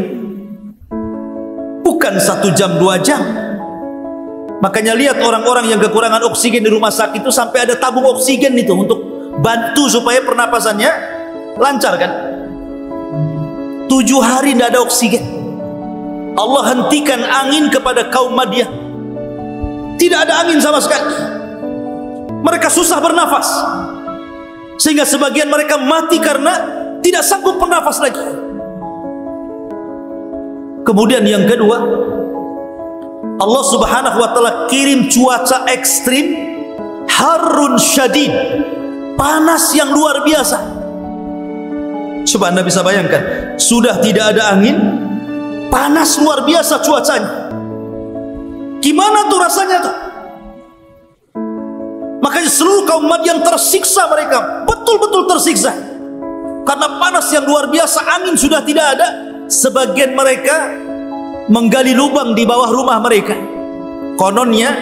Bukan 1 jam 2 jam. Makanya lihat orang-orang yang kekurangan oksigen di rumah sakit itu sampai ada tabung oksigen itu untuk bantu supaya pernapasannya lancar kan. 7 hari tidak ada oksigen. Allah hentikan angin kepada kaum Madian. Tidak ada angin sama sekali. Mereka susah bernafas, sehingga sebagian mereka mati karena tidak sanggup bernafas lagi. Kemudian yang kedua, Allah Subhanahu wa ta'ala kirim cuaca ekstrim, harun syadid, panas yang luar biasa. Coba Anda bisa bayangkan, sudah tidak ada angin, panas luar biasa cuacanya. Gimana tuh rasanya tuh? Makanya seluruh kaum Madian tersiksa, mereka betul-betul tersiksa karena panas yang luar biasa, angin sudah tidak ada. Sebagian mereka menggali lubang di bawah rumah mereka, kononnya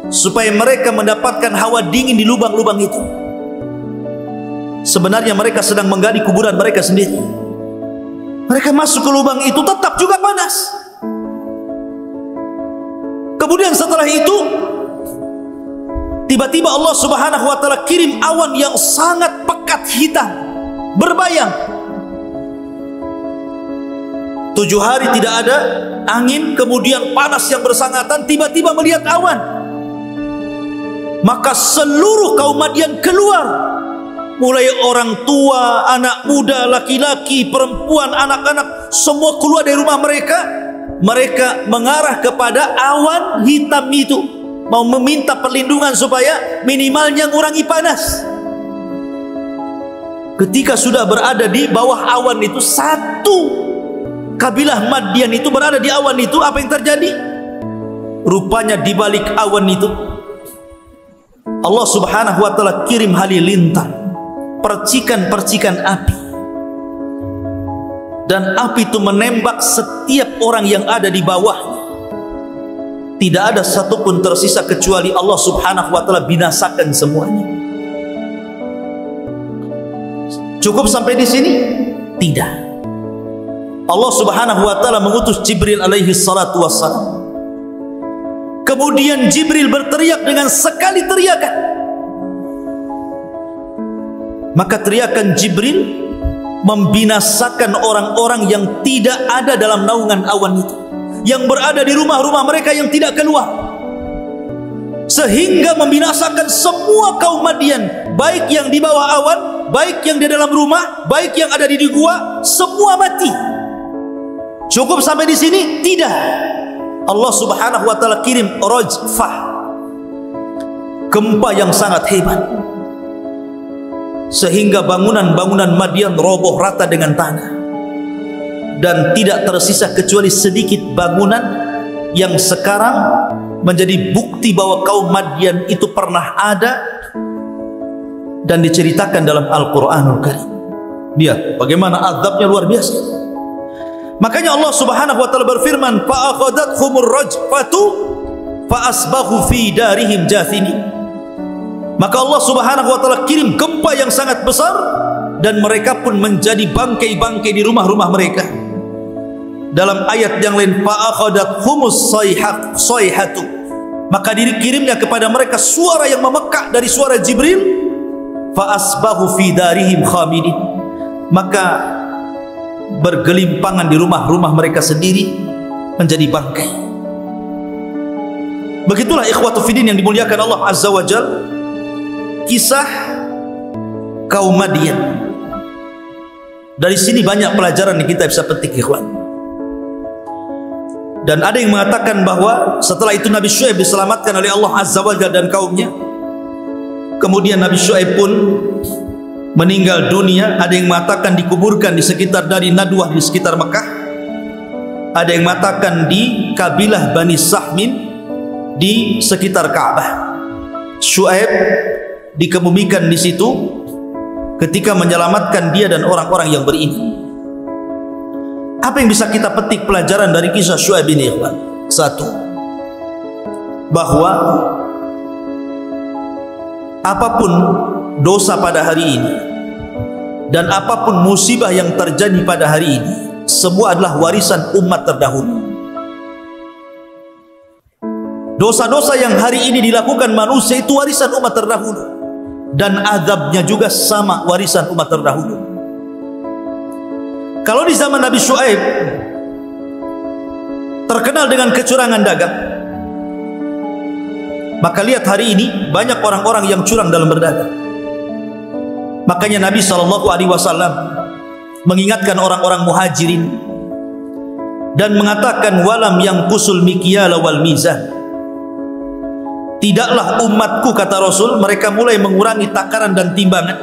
supaya mereka mendapatkan hawa dingin di lubang-lubang itu. Sebenarnya mereka sedang menggali kuburan mereka sendiri. Mereka masuk ke lubang itu tetap juga panas. Kemudian setelah itu tiba-tiba Allah Subhanahu wa ta'ala kirim awan yang sangat pekat hitam berbayang. 7 hari tidak ada angin, kemudian panas yang bersangatan, tiba-tiba melihat awan. Maka seluruh kaum Madian keluar, mulai orang tua, anak muda, laki-laki, perempuan, anak-anak, semua keluar dari rumah mereka. Mereka mengarah kepada awan hitam itu, mau meminta perlindungan supaya minimalnya ngurangi panas. Ketika sudah berada di bawah awan itu, satu kabilah Madian itu berada di awan itu, apa yang terjadi? Rupanya di balik awan itu Allah Subhanahu wa ta'ala kirim halilintar, percikan-percikan api, dan api itu menembak setiap orang yang ada di bawahnya. Tidak ada satupun tersisa kecuali Allah Subhanahu wa ta'ala binasakan semuanya. Cukup sampai di sini? Tidak. Allah Subhanahu wa ta'ala mengutus Jibril alaihi salatu wassalam. Kemudian Jibril berteriak dengan sekali teriakan. Maka teriakan Jibril membinasakan orang-orang yang tidak ada dalam naungan awan itu, yang berada di rumah-rumah mereka yang tidak keluar, sehingga membinasakan semua kaum Madian, baik yang di bawah awan, baik yang di dalam rumah, baik yang ada di gua, semua mati. Cukup sampai di sini? Tidak. Allah Subhanahu wa ta'ala kirim rajfah, gempa yang sangat hebat, sehingga bangunan-bangunan Madian roboh rata dengan tanah, dan tidak tersisa kecuali sedikit bangunan yang sekarang menjadi bukti bahwa kaum Madian itu pernah ada dan diceritakan dalam Al-Quranul Karim. Lihat bagaimana azabnya luar biasa. Makanya Allah Subhanahu wa taala berfirman, fa akhadathumur rajfatu fa asbahu fi darihim jathimin. Maka Allah Subhanahu wa taala kirim gempa yang sangat besar dan mereka pun menjadi bangkai-bangkai di rumah-rumah mereka. Dalam ayat yang lain, fa akhadathhumus sayhatu, maka dikirimnya kepada mereka suara yang memekak dari suara Jibril, fa asbahu fi darihim khamidin, maka bergelimpangan di rumah-rumah mereka sendiri menjadi bangkai. Begitulah ikhwatu fiddin yang dimuliakan Allah Azza wa Jalla, kisah kaum Madian. Dari sini banyak pelajaran yang kita bisa petik, ikhwan. Dan ada yang mengatakan bahwa setelah itu Nabi Syuaib diselamatkan oleh Allah Azza wa Jalla dan kaumnya. Kemudian Nabi Syuaib pun meninggal dunia. Ada yang mengatakan dikuburkan di sekitar dari Nadwah di sekitar Mekah. Ada yang mengatakan di kabilah Bani Sahmin di sekitar Ka'bah. Syuaib dikebumikan di situ ketika menyelamatkan dia dan orang-orang yang beriman. Apa yang bisa kita petik pelajaran dari kisah Syuaib ini, ikhwan? Satu, bahwa apapun dosa pada hari ini dan apapun musibah yang terjadi pada hari ini, semua adalah warisan umat terdahulu. Dosa-dosa yang hari ini dilakukan manusia itu warisan umat terdahulu, dan azabnya juga sama warisan umat terdahulu. Kalau di zaman Nabi Syuaib terkenal dengan kecurangan dagang, maka lihat hari ini banyak orang-orang yang curang dalam berdagang. Makanya Nabi SAW mengingatkan orang-orang muhajirin dan mengatakan, walam yang kusul mikyala wal mizan, tidaklah umatku, kata Rasul, mereka mulai mengurangi takaran dan timbangan,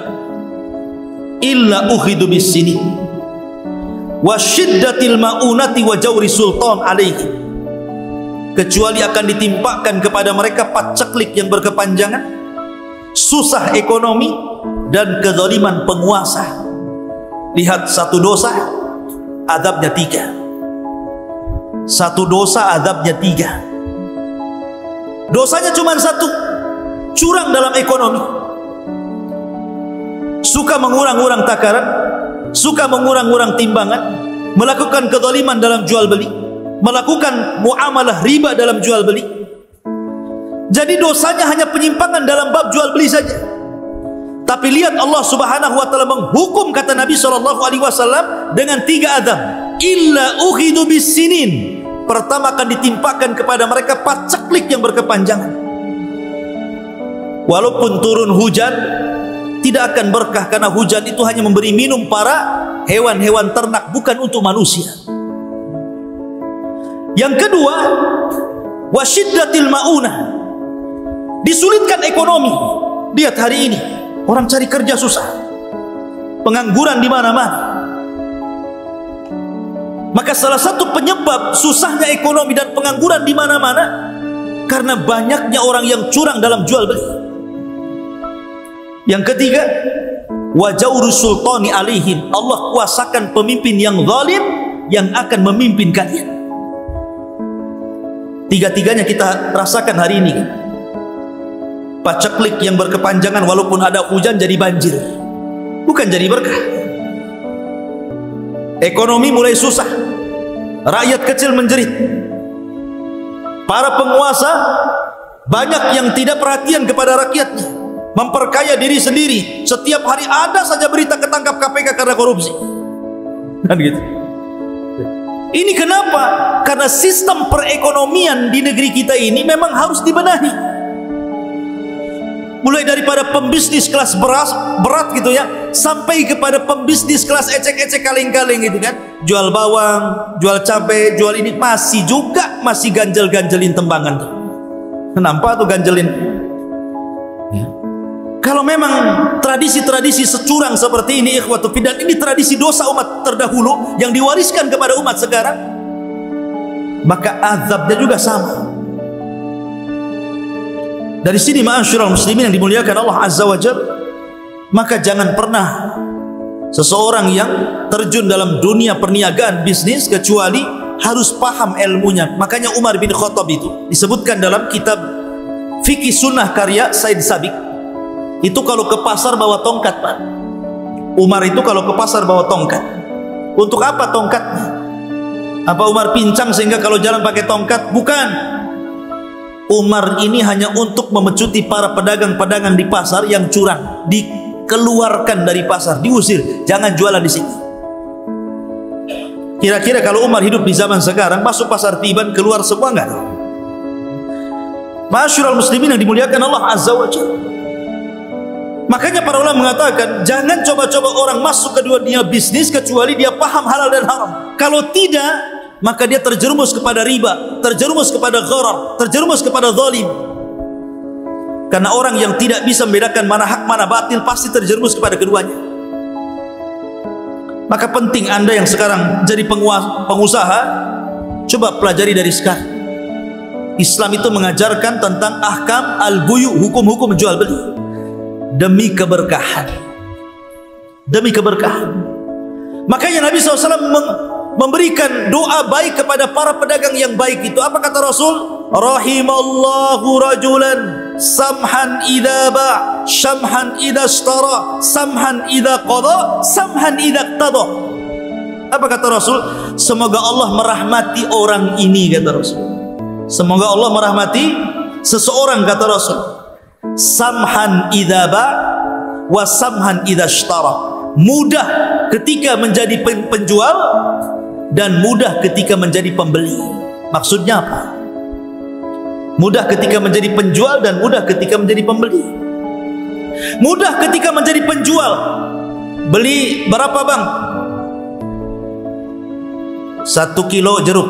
illa ukhidu bis sini wa syiddatil ma'unati wa jawri sultan alaihi, kecuali akan ditimpakan kepada mereka paceklik yang berkepanjangan, susah ekonomi, dan kezaliman penguasa. Lihat, satu dosa azabnya 3. Satu dosa azabnya 3. Dosanya cuma satu, curang dalam ekonomi, suka mengurang-urang takaran, suka mengurang-urang timbangan, melakukan kezaliman dalam jual beli, melakukan muamalah riba dalam jual beli. Jadi dosanya hanya penyimpangan dalam bab jual beli saja. Tapi lihat, Allah Subhanahu wa taala menghukum, kata Nabi SAW, dengan 3 azab. Illa ukhidu bis sinin, pertama akan ditimpakan kepada mereka paceklik yang berkepanjangan. Walaupun turun hujan, tidak akan berkah, karena hujan itu hanya memberi minum para hewan-hewan ternak, bukan untuk manusia. Yang kedua, wasyiddatil ma'unah, disulitkan ekonomi. Lihat hari ini orang cari kerja susah, pengangguran di mana-mana. Maka salah satu penyebab susahnya ekonomi dan pengangguran di mana-mana karena banyaknya orang yang curang dalam jual beli. Yang ketiga, wa jawru sultani alaihim, Allah kuasakan pemimpin yang zalim yang akan memimpin kalian. Tiga-tiganya kita rasakan hari ini. Paceklik yang berkepanjangan, walaupun ada hujan jadi banjir, bukan jadi berkah. Ekonomi mulai susah, rakyat kecil menjerit. Para penguasa banyak yang tidak perhatian kepada rakyatnya, memperkaya diri sendiri. Setiap hari ada saja berita ketangkap KPK karena korupsi. Kan gitu. Ini kenapa? Karena sistem perekonomian di negeri kita ini memang harus dibenahi. Mulai daripada pembisnis kelas berat gitu ya, sampai kepada pembisnis kelas ecek-ecek kaleng-kaleng gitu kan. Jual bawang, jual cabai, jual ini, masih ganjel-ganjelin tembangan tuh. Kenapa tuh ganjelin? Ya. Kalau memang tradisi-tradisi securang seperti ini, ikhwatu fiddin, ini tradisi dosa umat terdahulu yang diwariskan kepada umat sekarang, maka azabnya juga sama. Dari sini, ma'asyiral muslimin yang dimuliakan Allah Azza wa Jalla, maka jangan pernah seseorang yang terjun dalam dunia perniagaan bisnis kecuali harus paham ilmunya. Makanya Umar bin Khattab itu disebutkan dalam kitab Fikih Sunnah karya Said Sabiq, itu kalau ke pasar bawa tongkat, Pak. Umar itu kalau ke pasar bawa tongkat. Untuk apa tongkatnya? Apa Umar pincang sehingga kalau jalan pakai tongkat? Bukan. Umar ini hanya untuk memecuti para pedagang-pedagang di pasar yang curang, dikeluarkan dari pasar, diusir, jangan jualan di sini. Kira-kira kalau Umar hidup di zaman sekarang, masuk pasar Tiban, keluar semua enggak? Ma'asyiral muslimin yang dimuliakan Allah Azza wa Jalla. Makanya para ulama mengatakan, jangan coba-coba orang masuk ke dunia bisnis kecuali dia paham halal dan haram. Kalau tidak, maka dia terjerumus kepada riba, terjerumus kepada gharar, terjerumus kepada zalim. Karena orang yang tidak bisa membedakan mana hak mana batil pasti terjerumus kepada keduanya. Maka penting Anda yang sekarang jadi pengusaha, coba pelajari dari sekarang. Islam itu mengajarkan tentang ahkam al-buyu, hukum-hukum jual beli, demi keberkahan. Demi keberkahan. Makanya Nabi SAW memberikan doa baik kepada para pedagang yang baik itu. Apa kata Rasul? Rahimallahu rajulan samhan idza ba', syamhan idza ishtara, samhan idza qada, samhan idza iqtada. Apa kata Rasul? Semoga Allah merahmati orang ini, kata Rasul. Semoga Allah merahmati seseorang, kata Rasul. Samhan idza ba' wa samhan idza ishtara. Mudah ketika menjadi penjual dan mudah ketika menjadi pembeli. Maksudnya apa? Mudah ketika menjadi penjual dan mudah ketika menjadi pembeli. Mudah ketika menjadi penjual. Beli berapa, Bang? 1 kilo jeruk.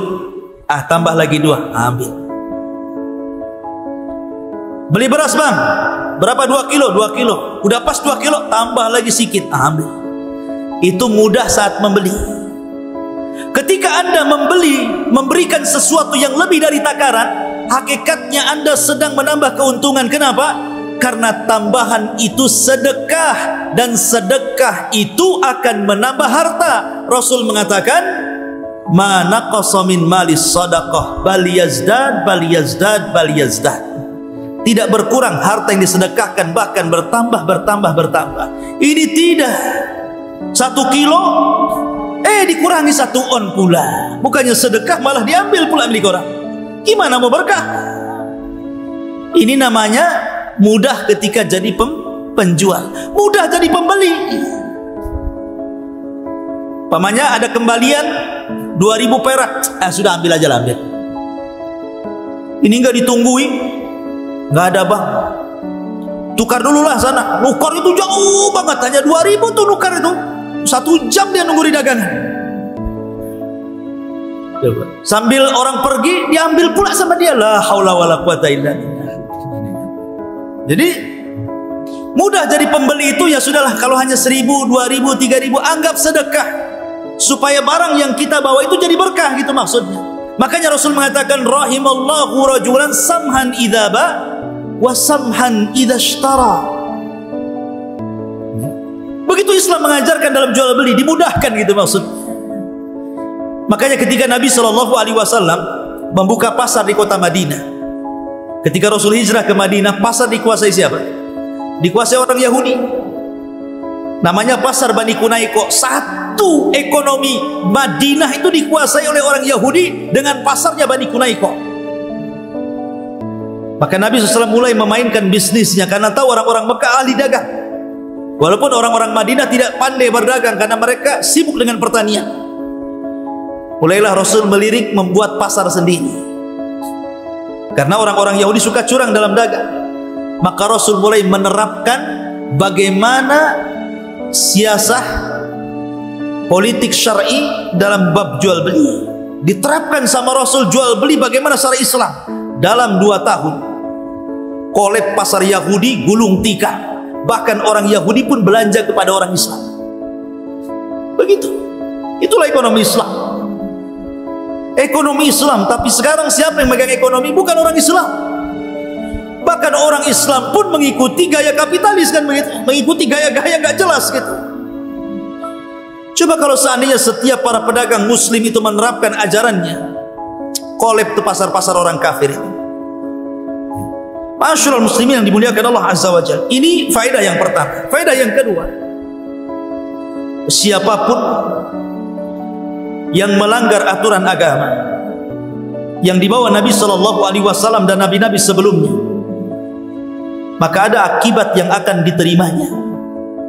Tambah lagi 2, ambil. Beli beras, Bang. Berapa? 2 kilo? 2 kilo. Udah pas 2 kilo, tambah lagi sedikit, ambil. Itu mudah saat membeli. Ketika Anda memberikan sesuatu yang lebih dari takaran, hakikatnya Anda sedang menambah keuntungan. Kenapa? Karena tambahan itu sedekah, dan sedekah itu akan menambah harta. Rasul mengatakan, ma naqasa min malis sadaqah bal yazdad bal yazdad bal yazdad. Tidak berkurang harta yang disedekahkan, bahkan bertambah. Ini tidak. 1 kilo dikurangi 1 on pula. Bukannya sedekah, malah diambil pula milik orang. Gimana mau berkah? Ini namanya mudah ketika jadi penjual, mudah jadi pembeli. Pamannya ada kembalian 2000 perak, sudah ambil aja lah, ambil. Ini enggak ditunggui, enggak ada, Bang. Tukar dulu lah sana. Nukar itu jauh banget, hanya 2000 tuh nukar itu. 1 jam dia nunggu di dagangan. Sambil orang pergi, diambil pula sama dia. La haula wala quwata illa billah. Jadi mudah jadi pembeli itu, ya sudahlah. Kalau hanya 1000, 2000, 3000, anggap sedekah, supaya barang yang kita bawa itu jadi berkah, gitu maksudnya. Makanya Rasul mengatakan, rahimallahu rajulan samhan idza ba' wa samhan idza ishtara. Begitu Islam mengajarkan dalam jual beli, dimudahkan, gitu maksud. Makanya ketika Nabi SAW membuka pasar di kota Madinah, ketika Rasul hijrah ke Madinah, pasar dikuasai siapa? Dikuasai orang Yahudi. Namanya pasar Bani Kunaiko. Satu ekonomi Madinah itu dikuasai oleh orang Yahudi dengan pasarnya Bani Kunaiko. Maka Nabi SAW mulai memainkan bisnisnya, karena tahu orang-orang Mekah ahli dagang. Walaupun orang-orang Madinah tidak pandai berdagang, karena mereka sibuk dengan pertanian. Mulailah Rasul melirik membuat pasar sendiri, karena orang-orang Yahudi suka curang dalam dagang. Maka Rasul mulai menerapkan bagaimana siasah politik syar'i dalam bab jual beli. Diterapkan sama Rasul jual beli bagaimana secara Islam. Dalam 2 tahun, kolab pasar Yahudi gulung tikar. Bahkan orang Yahudi pun belanja kepada orang Islam. Begitu. Itulah ekonomi Islam. Ekonomi Islam. Tapi sekarang siapa yang megang ekonomi? Bukan orang Islam. Bahkan orang Islam pun mengikuti gaya kapitalis, kan begitu? Mengikuti gaya-gaya gak jelas gitu. Coba kalau seandainya setiap para pedagang muslim itu menerapkan ajarannya, kolab itu pasar-pasar orang kafir itu. Masyaallah muslimin yang dimuliakan Allah Azza wa Jalla. Ini faedah yang pertama. Faedah yang kedua, siapapun yang melanggar aturan agama yang dibawa Nabi SAW dan nabi-nabi sebelumnya, maka ada akibat yang akan diterimanya.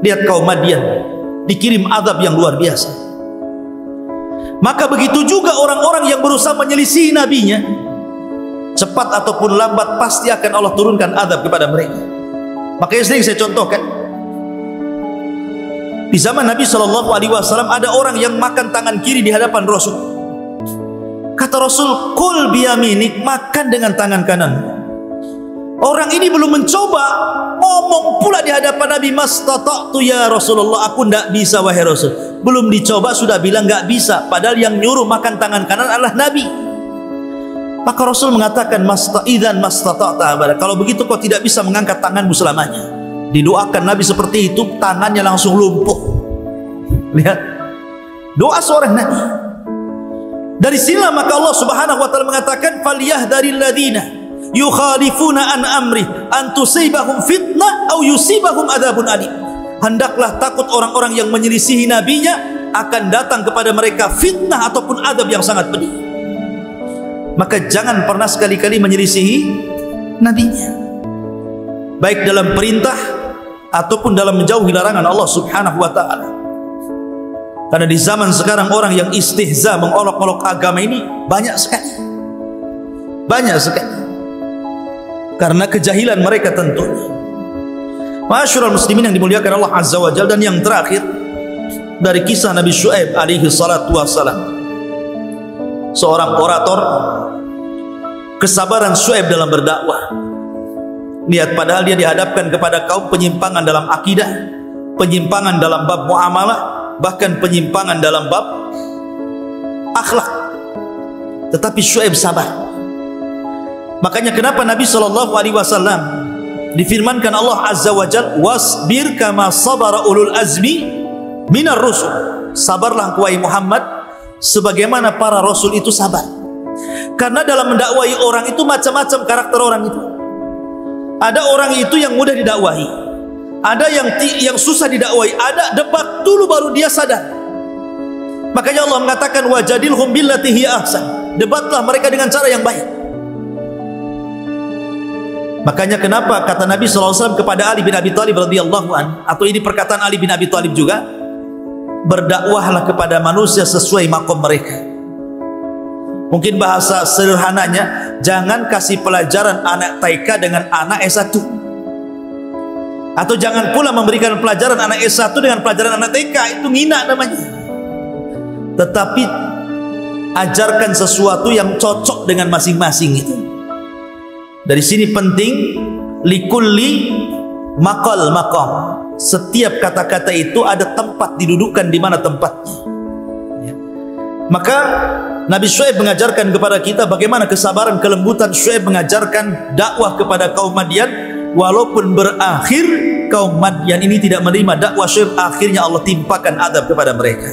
Lihat kaum Madian dikirim azab yang luar biasa. Maka begitu juga orang-orang yang berusaha menyelisihi nabinya, cepat ataupun lambat pasti akan Allah turunkan azab kepada mereka. Makanya sering saya contohkan, di zaman Nabi SAW ada orang yang makan tangan kiri di hadapan Rasul. Kata Rasul, kul biyaminik, makan dengan tangan kanan. Orang ini belum mencoba, ngomong pula di hadapan Nabi, mastata'tu ya Rasulullah, aku tidak bisa wahai Rasul. Belum dicoba sudah bilang nggak bisa, padahal yang nyuruh makan tangan kanan adalah Nabi. Maka Rasul mengatakan, idzan mastata'ta, kalau begitu kau tidak bisa mengangkat tanganmu selamanya. Didoakan Nabi seperti itu, tangannya langsung lumpuh. Lihat doa seorang Nabi. Dari sinilah maka Allah Subhanahu wa taala mengatakan, falyahdharil ladzina yukhalifuna an amri an tusibahum fitnah aw yusibahum adzabun alim. Hendaklah takut orang-orang yang menyelisihi nabinya akan datang kepada mereka fitnah ataupun azab yang sangat pedih. Maka jangan pernah sekali-kali menyelisihi nabinya, baik dalam perintah ataupun dalam menjauhi larangan Allah Subhanahu wa taala. Karena di zaman sekarang orang yang istihza mengolok-olok agama ini banyak sekali. Banyak sekali. Karena kejahilan mereka tentunya. Masyaallah muslimin yang dimuliakan Allah Azza wa Jalla. Dan yang terakhir dari kisah Nabi Syuaib alaihi salatu wassalam, seorang orator, kesabaran Syuaib dalam berdakwah. Lihat, padahal dia dihadapkan kepada kaum penyimpangan dalam akidah, penyimpangan dalam bab muamalah, bahkan penyimpangan dalam bab akhlak, tetapi Syuaib sabar. Makanya kenapa Nabi SAW difirmankan Allah Azza wa Jalla, wasbir kama sabara ulul azmi minar rusul, sabarlah wahai Muhammad sebagaimana para rasul itu sabar. Karena dalam mendakwai orang itu macam-macam karakter orang itu. Ada orang itu yang mudah didakwahi, ada yang susah didakwai, ada debat dulu baru dia sadar. Makanya Allah mengatakan wajadilhum billati hiya ahsan, debatlah mereka dengan cara yang baik. Makanya kenapa kata Nabi SAW kepada Ali bin Abi Thalib radhiyallahu an, atau ini perkataan Ali bin Abi Thalib juga, berdakwahlah kepada manusia sesuai makom mereka. Mungkin bahasa sederhananya, jangan kasih pelajaran anak TK dengan anak S1, atau jangan pula memberikan pelajaran anak S1 dengan pelajaran anak TK, itu ngina namanya. Tetapi ajarkan sesuatu yang cocok dengan masing-masing itu. Dari sini penting, likulli maqal maqam. Setiap kata-kata itu ada tempat didudukkan di mana tempatnya. Maka Nabi Syuaib mengajarkan kepada kita bagaimana kesabaran, kelembutan. Syuaib mengajarkan dakwah kepada kaum Madian, walaupun berakhir kaum Madian ini tidak menerima dakwah Syuaib, akhirnya Allah timpakan azab kepada mereka.